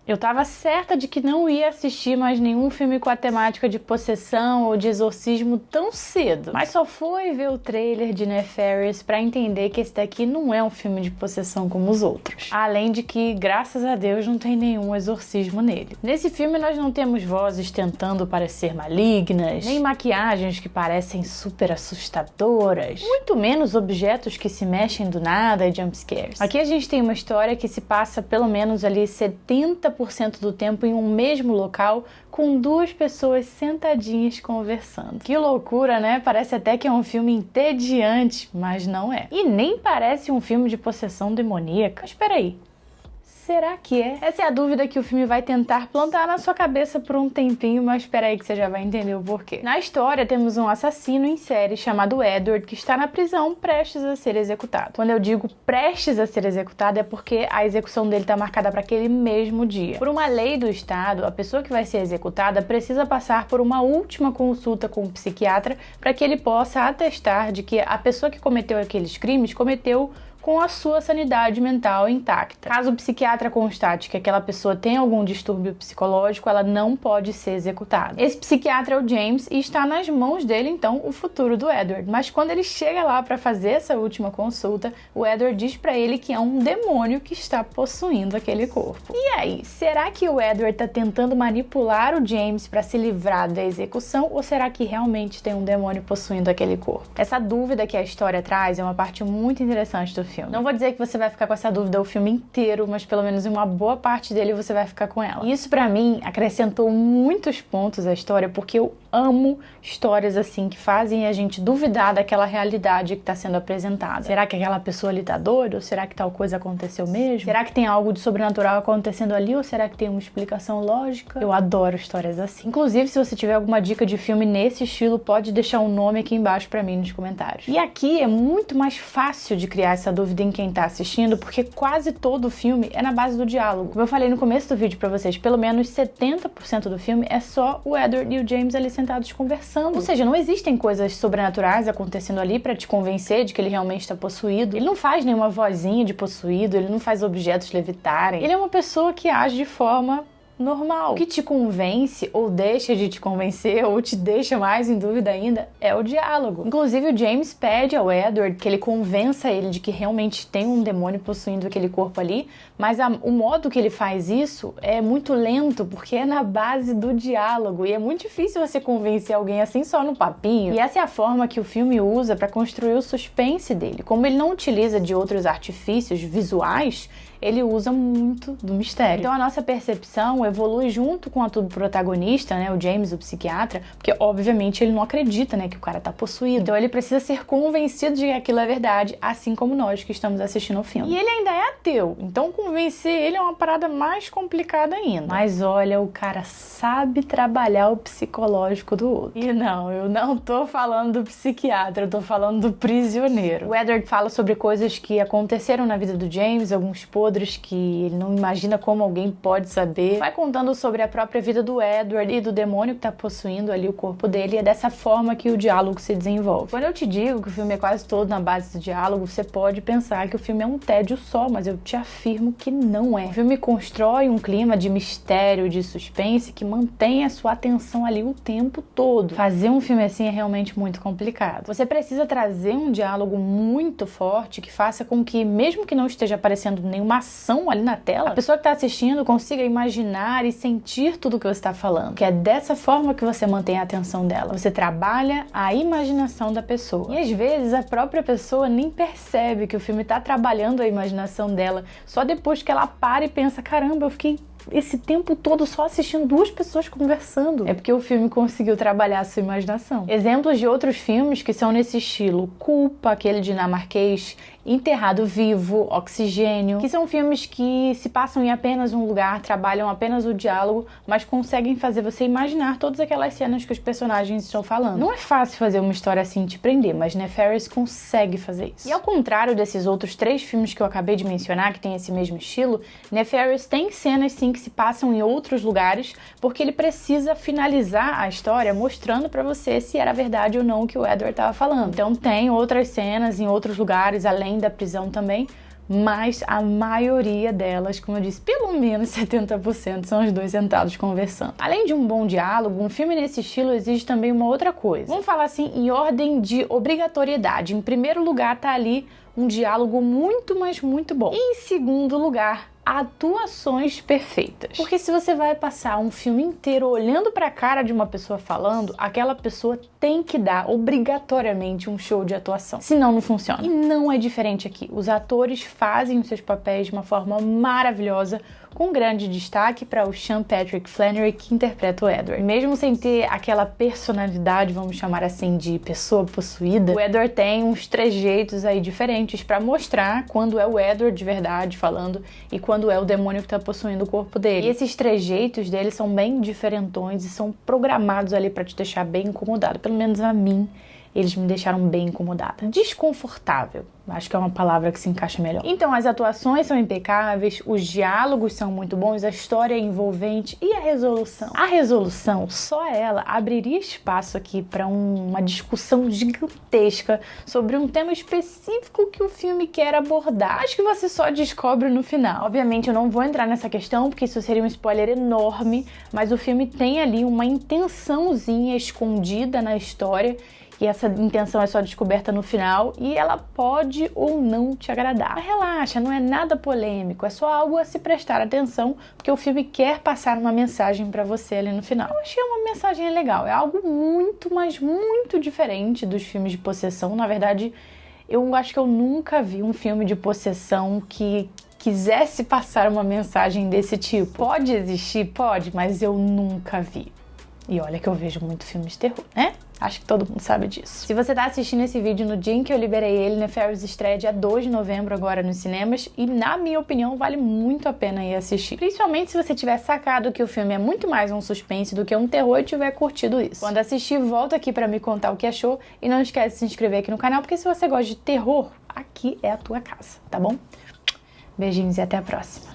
Eu tava certa de que não ia assistir mais nenhum filme com a temática de possessão ou de exorcismo tão cedo. Mas só foi ver o trailer de Nefarious pra entender que esse daqui não é um filme de possessão como os outros. Além de que, graças a Deus, não tem nenhum exorcismo nele. Nesse filme nós não temos vozes tentando parecer malignas, nem maquiagens que parecem super assustadoras, muito menos objetos que se mexem do nada e jumpscares. Aqui a gente tem uma história que se passa pelo menos ali 70% do tempo em um mesmo local, com duas pessoas sentadinhas conversando. Que loucura, né? Parece até que é um filme entediante, mas não é. E nem parece um filme de possessão demoníaca. Mas peraí, será que é? Essa é a dúvida que o filme vai tentar plantar na sua cabeça por um tempinho, mas espera aí que você já vai entender o porquê. Na história, temos um assassino em série chamado Edward, que está na prisão prestes a ser executado. Quando eu digo prestes a ser executado, é porque a execução dele está marcada para aquele mesmo dia. Por uma lei do estado, a pessoa que vai ser executada precisa passar por uma última consulta com um psiquiatra para que ele possa atestar de que a pessoa que cometeu aqueles crimes cometeu com a sua sanidade mental intacta. Caso o psiquiatra constate que aquela pessoa tem algum distúrbio psicológico, ela não pode ser executada. Esse psiquiatra é o James e está nas mãos dele, então, o futuro do Edward. Mas quando ele chega lá para fazer essa última consulta, o Edward diz para ele que é um demônio que está possuindo aquele corpo. E aí, será que o Edward está tentando manipular o James para se livrar da execução ou será que realmente tem um demônio possuindo aquele corpo? Essa dúvida que a história traz é uma parte muito interessante do filme. Não vou dizer que você vai ficar com essa dúvida o filme inteiro, mas pelo menos em uma boa parte dele você vai ficar com ela. E isso pra mim acrescentou muitos pontos à história, porque eu amo histórias assim que fazem a gente duvidar daquela realidade que está sendo apresentada. Será que aquela pessoa ali tá doida? Ou será que tal coisa aconteceu mesmo? Será que tem algo de sobrenatural acontecendo ali? Ou será que tem uma explicação lógica? Eu adoro histórias assim. Inclusive, se você tiver alguma dica de filme nesse estilo, pode deixar um nome aqui embaixo pra mim nos comentários. E aqui é muito mais fácil de criar essa dúvida em quem tá assistindo, porque quase todo o filme é na base do diálogo. Como eu falei no começo do vídeo pra vocês, pelo menos 70% do filme é só o Edward e o James ali sentados conversando. Ou seja, não existem coisas sobrenaturais acontecendo ali pra te convencer de que ele realmente está possuído. Ele não faz nenhuma vozinha de possuído, ele não faz objetos levitarem. Ele é uma pessoa que age de forma normal. O que te convence ou deixa de te convencer ou te deixa mais em dúvida ainda é o diálogo. Inclusive o James pede ao Edward que ele convença ele de que realmente tem um demônio possuindo aquele corpo ali, mas o modo que ele faz isso é muito lento, porque é na base do diálogo e é muito difícil você convencer alguém assim só no papinho. E essa é a forma que o filme usa para construir o suspense dele. Como ele não utiliza de outros artifícios visuais, ele usa muito do mistério. Então a nossa percepção evolui junto com a do protagonista, né, o James, o psiquiatra, porque obviamente ele não acredita, né, que o cara tá possuído. Então ele precisa ser convencido de que aquilo é verdade, assim como nós que estamos assistindo o filme. E ele ainda é ateu, então convencer ele é uma parada mais complicada ainda. Mas olha, o cara sabe trabalhar o psicológico do outro. E não, eu não tô falando do psiquiatra, eu tô falando do prisioneiro. O Edward fala sobre coisas que aconteceram na vida do James, alguns podres que ele não imagina como alguém pode saber. Vai contando sobre a própria vida do Edward e do demônio que tá possuindo ali o corpo dele, e é dessa forma que o diálogo se desenvolve. Quando eu te digo que o filme é quase todo na base do diálogo, você pode pensar que o filme é um tédio só, mas eu te afirmo que não é. O filme constrói um clima de mistério, de suspense, que mantém a sua atenção ali o tempo todo. Fazer um filme assim é realmente muito complicado. Você precisa trazer um diálogo muito forte que faça com que, mesmo que não esteja aparecendo nenhuma ação ali na tela, a pessoa que está assistindo consiga imaginar e sentir tudo o que você está falando. Que é dessa forma que você mantém a atenção dela. Você trabalha a imaginação da pessoa. E às vezes a própria pessoa nem percebe que o filme está trabalhando a imaginação dela. Só depois que ela para e pensa, caramba, eu fiquei esse tempo todo só assistindo duas pessoas conversando. É porque o filme conseguiu trabalhar a sua imaginação. Exemplos de outros filmes que são nesse estilo: Culpa, aquele dinamarquês, Enterrado Vivo, Oxigênio, que são filmes que se passam em apenas um lugar, trabalham apenas o diálogo, mas conseguem fazer você imaginar todas aquelas cenas que os personagens estão falando. Não é fácil fazer uma história assim te prender, mas Nefarious consegue fazer isso. E ao contrário desses outros 3 filmes que eu acabei de mencionar, que tem esse mesmo estilo, Nefarious tem cenas sim que se passam em outros lugares, porque ele precisa finalizar a história mostrando pra você se era verdade ou não o que o Edward estava falando. Então tem outras cenas em outros lugares, além da prisão também, mas a maioria delas, como eu disse, pelo menos 70% são os dois sentados conversando. Além de um bom diálogo, um filme nesse estilo exige também uma outra coisa. Vamos falar assim em ordem de obrigatoriedade. Em primeiro lugar tá ali um diálogo muito, mas muito bom. E em segundo lugar, atuações perfeitas. Porque se você vai passar um filme inteiro olhando pra cara de uma pessoa falando, aquela pessoa tem que dar obrigatoriamente um show de atuação. Senão não funciona. E não é diferente aqui. Os atores fazem os seus papéis de uma forma maravilhosa, com grande destaque para o Sean Patrick Flanery, que interpreta o Edward. Mesmo sem ter aquela personalidade, vamos chamar assim, de pessoa possuída, o Edward tem uns trejeitos aí diferentes para mostrar quando é o Edward de verdade falando e quando é o demônio que tá possuindo o corpo dele. E esses trejeitos dele são bem diferentões e são programados ali para te deixar bem incomodado. Pelo menos a mim, eles me deixaram bem incomodada. Desconfortável. Acho que é uma palavra que se encaixa melhor. Então, as atuações são impecáveis, os diálogos são muito bons, a história é envolvente e a resolução. A resolução, só ela, abriria espaço aqui para uma discussão gigantesca sobre um tema específico que o filme quer abordar. Acho que você só descobre no final. Obviamente, eu não vou entrar nessa questão, porque isso seria um spoiler enorme, mas o filme tem ali uma intençãozinha escondida na história, e essa intenção é só descoberta no final e ela pode ou não te agradar. Mas relaxa, não é nada polêmico, é só algo a se prestar atenção, porque o filme quer passar uma mensagem pra você ali no final. Eu achei uma mensagem legal, é algo muito, mas muito diferente dos filmes de possessão. Na verdade, eu acho que eu nunca vi um filme de possessão que quisesse passar uma mensagem desse tipo. Pode existir? Pode, mas eu nunca vi. E olha que eu vejo muito filme de terror, né? Acho que todo mundo sabe disso. Se você tá assistindo esse vídeo no dia em que eu liberei ele, Nefarious estreia dia 2 de novembro agora nos cinemas e, na minha opinião, vale muito a pena ir assistir. Principalmente se você tiver sacado que o filme é muito mais um suspense do que um terror e tiver curtido isso. Quando assistir, volta aqui pra me contar o que achou e não esquece de se inscrever aqui no canal, porque se você gosta de terror, aqui é a tua casa, tá bom? Beijinhos e até a próxima.